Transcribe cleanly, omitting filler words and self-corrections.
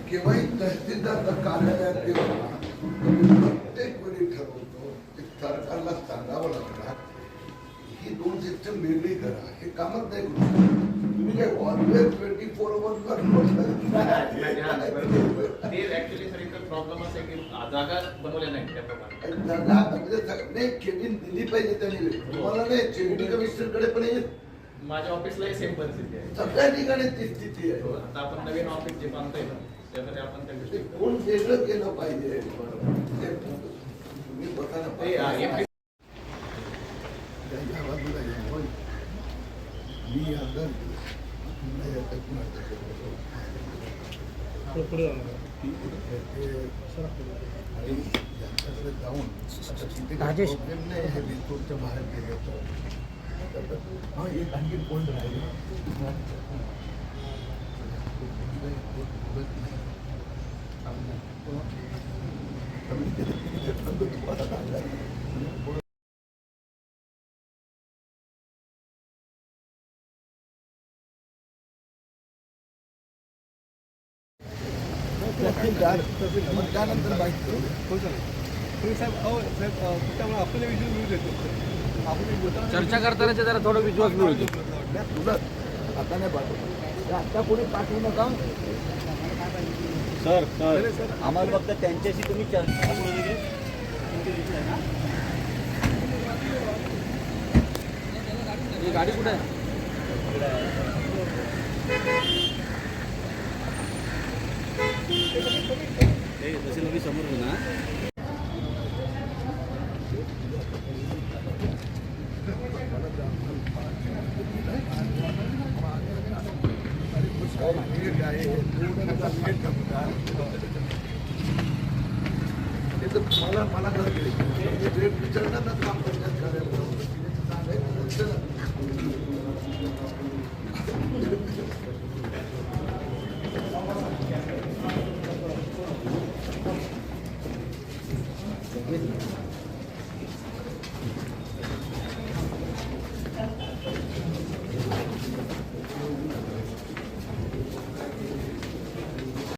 केव्हाही तहसीलदार कार्यालयात गेलो ना प्रत्येक वेळी ठरवतो की सरकारला सांगावं लागणार ही 2 सिस्टम वेगळी करा. हे कामच नाही करू शकत तुम्ही. काय ऑलवेज 24/7 प्रॉब्लेम असे की जागा बनवल्या नाही त्याप्रमाणे जागा म्हणजे केबिन दिली पाहिजे त्यांनी. तुम्हाला नाही चेंडी कमिशनरकडे पण येईल. माझ्या ऑफिसलाही सेम परिस्थिती आहे. सगळ्या ठिकाणी ती स्थिती आहे. आता आपण नवीन ऑफिस जे बांधतोय ना त्यासाठी आपण त्या गोष्टी कोण वेगळं केलं पाहिजे. तुम्ही बघा मी अगर ज्यांच्याकडे जाऊन प्रॉब्लेम नाही आहे बिलकुलच्या बाहेर गेले तर हा एक आणखी पॉईंट राहिले. त्यानंतर बाईक चर्चा करताना जरा थोडं विश्वास मिळतो. तुला आता नाही पाठवतो. आता कोणी पाठवू नका सर. आम्हाला फक्त त्यांच्याशी तुम्ही गाडी कुठे आहे? समोर ना आहे